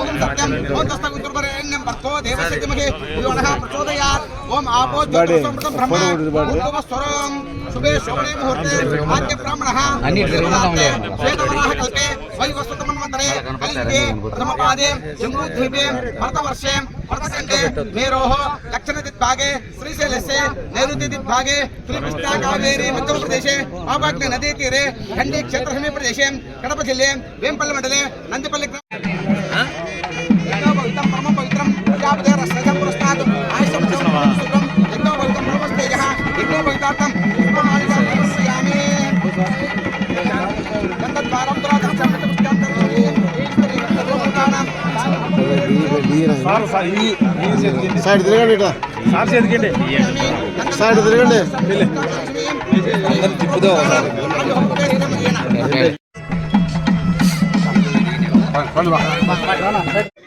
ఓం సత్యం ఓం తస్తగురువరేణ్యం భర్గో దేవస్య ధీమహి ధియో నః ప్రచోదయాత్ ఓం ఆపో జ్యోతిషమృతం బ్రహ్మ భూర్భువస్వరం శుభే శోభనే ముహూర్తే ఆద్య బ్రాహ్మణః శ్వేతవరాహ కల్పే వైవస్వతమన్వంతరే కలియుగే ప్రథమపాదే జంబూద్వీపే భరతవర్షే భరతఖండే మేరోః దక్షిణదిగ్భాగే శ్రీశైలస్య నైరుతిదిగ్భాగే శ్రీకృష్ణాకావేరీ మధ్యప్రదేశే పాపాగ్ని నదీ తీరే ఖండే క్షేత్రసమీప ప్రదేశే కడప జిల్ಲೆ వేంపల్లి మండలే నందిపల్లి పరమ పవిత్రం ప్రజాపతే రస్నజం పురస్నాత్ ఆయుషం శుభం యజ్ఞో పవిత్రం బ్రహ్మస్తేజః యజ్ఞో పవిత్రార్థం పుష్పమాలికామి గంధద్వారం దురాదర్శం సైడ్ తిరగండి సైడ్ తిరగండి తిప్పుదో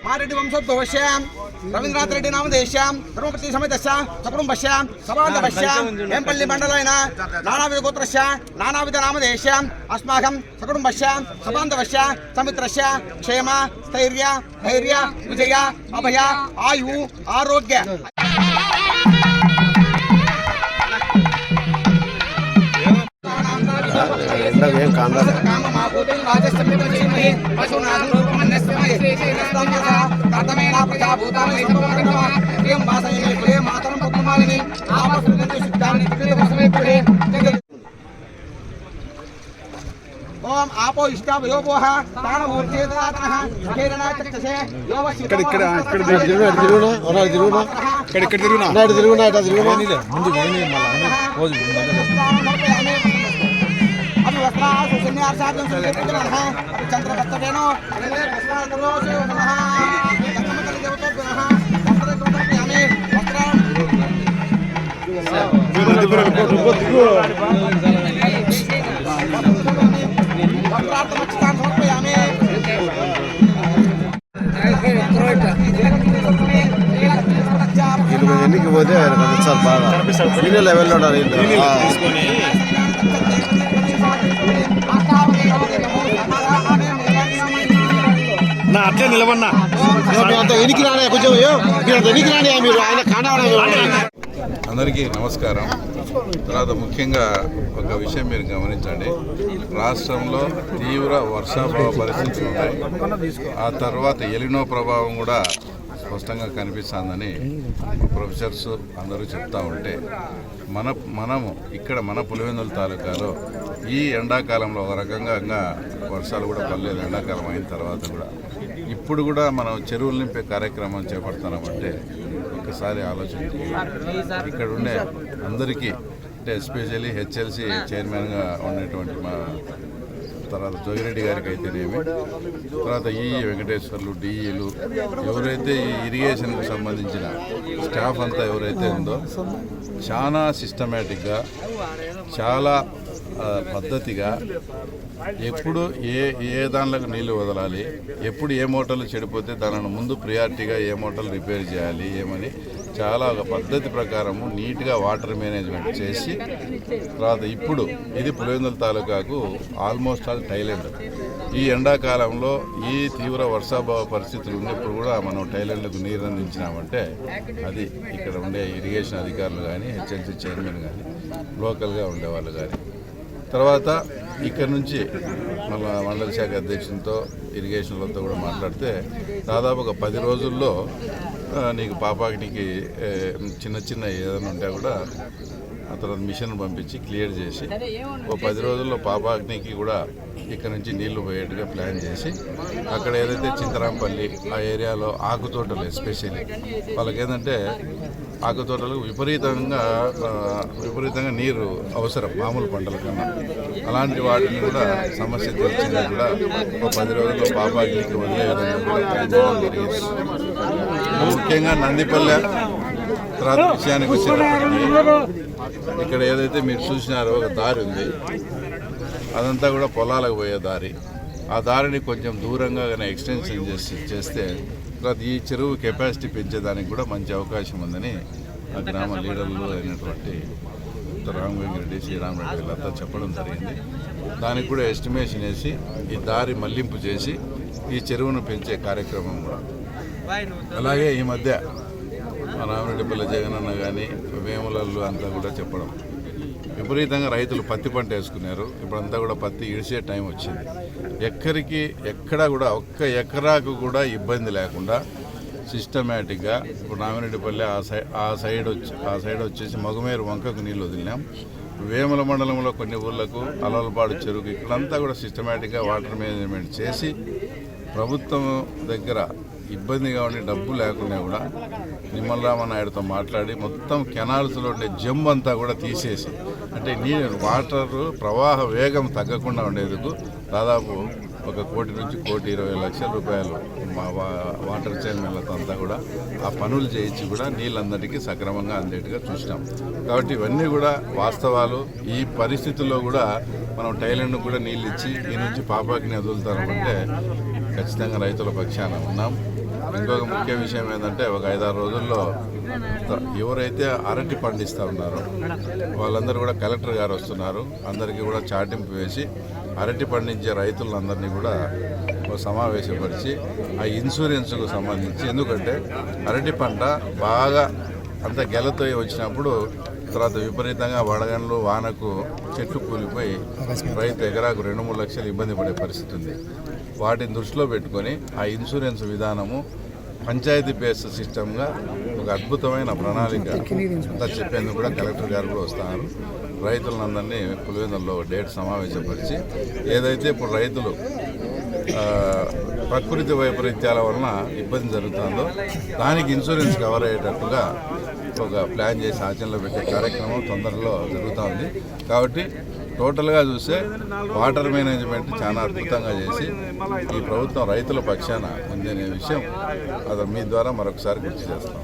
మారెడ్డి వంశోద్భవశ్యాం రవీంద్రనాథ్ రెడ్డి నామదేశ్యాం ధర్మపతి సమేతస్యాం సకుటుంబస్యాం సమాంధవశ్యాం వేంపల్లి మండలైన నానావిధ గోత్రస్య నానావిధ నామదేశ్యాం అస్మాకం సకుటుంబస్యాం సమాంధవస్య సమిత్రస్య క్షేమ స్థైర్య ధైర్య విజయ అభయ ఆయు ఆరోగ్య ఓం ఆపో ఇష్టావయోపోహ తానమూర్చేతనాతనః కేరనాచక్షసే యోవశిఖ చంద్రభక్తేనో సమర్పయామి ఎన్నికి పోతే సార్ బాగా సీనియర్ లెవెల్లో ఉండాలి నా అట్లే నిలవన్నా ఎనికి రానే కొంచెం ఎనికి రాని మీరు ఆయన అందరికీ నమస్కారం. తర్వాత ముఖ్యంగా ఒక విషయం మీరు గమనించండి, రాష్ట్రంలో తీవ్ర వర్షాభావ పరిస్థితులు ఉన్నాయి. ఆ తర్వాత ఎలినో ప్రభావం కూడా స్పష్టంగా కనిపిస్తుందని ప్రొఫెసర్స్ అందరూ చెప్తా ఉంటే మనము ఇక్కడ మన పులివెందుల తాలూకాలో ఈ ఎండాకాలంలో ఒక రకంగా వర్షాలు కూడా పడలేదు. ఎండాకాలం అయిన తర్వాత కూడా ఇప్పుడు కూడా మనం చెరువులు నింపే కార్యక్రమం చేపడుతున్నామంటే ఒకసారి ఆలోచన ఇక్కడ ఉండే అందరికీ అంటే ఎస్పెషల్లీ హెచ్ఎల్సి చైర్మన్గా ఉన్నటువంటి మా తర్వాత జోగిరెడ్డి గారికి అయితేనేమి, తర్వాత ఈ వెంకటేశ్వర్లు డిఈలు ఎవరైతే ఈ ఇరిగేషన్కు సంబంధించిన స్టాఫ్ అంతా ఎవరైతే ఉందో చాలా సిస్టమేటిక్గా చాలా పద్ధతిగా ఎప్పుడు ఏ దానిలోకి నీళ్లు వదలాలి, ఎప్పుడు ఏ మోటార్లు చెడిపోతే దానిని ముందు ప్రియారిటీగా ఏ మోటార్లు రిపేర్ చేయాలి ఏమని చాలా ఒక పద్ధతి ప్రకారము నీట్గా వాటర్ మేనేజ్మెంట్ చేసి తర్వాత ఇప్పుడు ఇది పులివెందుల తాలూకాకు ఆల్మోస్ట్ ఆల్ టైలెండ్. ఈ ఎండాకాలంలో ఈ తీవ్ర వర్షాభావ పరిస్థితులు ఉన్నప్పుడు కూడా మనం టైలెండ్లకు నీరు అందించినామంటే అది ఇక్కడ ఉండే ఇరిగేషన్ అధికారులు కానీ హెచ్ఎల్సీ చైర్మన్ కానీ లోకల్గా ఉండేవాళ్ళు కానీ తర్వాత ఇక్కడ నుంచి మన మండల శాఖ అధ్యక్షులతో ఇరిగేషన్లతో కూడా మాట్లాడితే దాదాపు ఒక 10 రోజుల్లో నీకు పాపాకి చిన్న ఏదైనా ఉంటే కూడా ఆ తర్వాత మిషన్ పంపించి క్లియర్ చేసి ఓ 10 రోజుల్లో పాపాగ్నికి కూడా ఇక్కడ నుంచి నీళ్లు పోయేట్టుగా ప్లాన్ చేసి అక్కడ ఏదైతే చింతరాంపల్లి ఆ ఏరియాలో ఆకుతోటలు ఎస్పెషల్లీ వాళ్ళకి ఏంటంటే ఆకుతోటలకు విపరీతంగా నీరు అవసరం మామూలు పంటల కన్నా. అలాంటి వాటిని కూడా సమస్య తీర్చింది కూడా ఒక 10 రోజుల్లో పాపాగ్నికి వదిలే విధంగా కూడా ప్లాన్ చేయడం జరిగింది. ముఖ్యంగా నందిపల్లె తర్వాత విషయానికి వచ్చేటప్పటికి ఇక్కడ ఏదైతే మీరు చూసినారో ఒక దారి ఉంది, అదంతా కూడా పొలాలకు పోయే దారి. ఆ దారిని కొంచెం దూరంగా ఎక్స్టెన్షన్ చేస్తే తర్వాత ఈ చెరువు కెపాసిటీ పెంచేదానికి కూడా మంచి అవకాశం ఉందని ఆ గ్రామ లీడర్లు అయినటువంటి రామవెంకరెడ్డి శ్రీరామరెడ్డి వీళ్ళంతా చెప్పడం జరిగింది. దానికి కూడా ఎస్టిమేషన్ వేసి ఈ దారి మళ్లింపు చేసి ఈ చెరువును పెంచే కార్యక్రమం కూడా. అలాగే ఈ మధ్య మా రామిరెడ్డిపల్లి జగనన్న కానీ వేములల్లు అంతా కూడా చెప్పడం, విపరీతంగా రైతులు పత్తి పంట వేసుకున్నారు. ఇప్పుడంతా కూడా పత్తి ఇడిసే టైం వచ్చింది. ఎక్కడా కూడా ఒక్క ఎకరాకు కూడా ఇబ్బంది లేకుండా సిస్టమేటిక్గా ఇప్పుడు రామిరెడ్డిపల్లి ఆ సైడ్ వచ్చేసి మగుమేరు వంకకు నీళ్ళు వదిలినాం. వేముల మండలంలో కొన్ని ఊళ్ళకు అలవలపాడు చెరువుకి ఇక్కడంతా కూడా సిస్టమేటిక్గా వాటర్ మేనేజ్మెంట్ చేసి ప్రభుత్వం దగ్గర ఇబ్బందిగా ఉండి డబ్బు లేకుండా కూడా నిమ్మల రామనాయుడుతో మాట్లాడి మొత్తం కెనాల్స్లో ఉండే జంబ్ అంతా కూడా తీసేసి, అంటే వాటర్ ప్రవాహ వేగం తగ్గకుండా ఉండేందుకు దాదాపు 1 కోటి నుంచి 1,20,00,000 రూపాయలు మా వాటర్ చైర్మన్లతో అంతా కూడా ఆ పనులు చేయించి కూడా నీళ్ళందరికీ సక్రమంగా అందేట్టుగా చూసినాం. కాబట్టి ఇవన్నీ కూడా వాస్తవాలు. ఈ పరిస్థితుల్లో కూడా మనం టైలెండ్కు కూడా నీళ్ళు ఇచ్చి ఈ నుంచి పాపాకిని వదులుతామంటే ఖచ్చితంగా రైతుల పక్షాన ఉన్నాం. ఇంకొక ముఖ్య విషయం ఏంటంటే ఒక 5-6 రోజుల్లో ఎవరైతే అరటి పండిస్తూ ఉన్నారో వాళ్ళందరూ కూడా కలెక్టర్ గారు వస్తున్నారు. అందరికీ కూడా చాటింపు వేసి అరటి పండించే రైతులందరినీ కూడా సమావేశపరిచి ఆ ఇన్సూరెన్స్కు సంబంధించి, ఎందుకంటే అరటి పంట బాగా అంత గెలతో వచ్చినప్పుడు తర్వాత విపరీతంగా వడగండ్లు వానకు చెట్లు కూలిపోయి రైతు ఎకరాకు 2-3 లక్షలు ఇబ్బంది పడే పరిస్థితి ఉంది. వాటిని దృష్టిలో పెట్టుకొని ఆ ఇన్సూరెన్స్ విధానము పంచాయతీ బేస్డ్ సిస్టమ్గా ఒక అద్భుతమైన ప్రణాళిక అంతా చెప్పేందుకు కూడా కలెక్టర్ గారు కూడా వస్తున్నారు. రైతులందరినీ పులివెందులలో డేట్ సమావేశపరిచి ఏదైతే ఇప్పుడు రైతులు ప్రకృతి వైపరీత్యాల వలన ఇబ్బంది జరుగుతుందో దానికి ఇన్సూరెన్స్ కవర్ అయ్యేటట్టుగా ఒక ప్లాన్ చేసి ఆచరణలో పెట్టే కార్యక్రమం తొందరలో జరుగుతూ ఉంది. కాబట్టి టోటల్గా చూస్తే వాటర్ మేనేజ్మెంట్ చాలా అద్భుతంగా చేసి ఈ ప్రభుత్వం రైతుల పక్షాన ఉందనే విషయం అది మీ ద్వారా మరొకసారి గుర్తు చేస్తాం.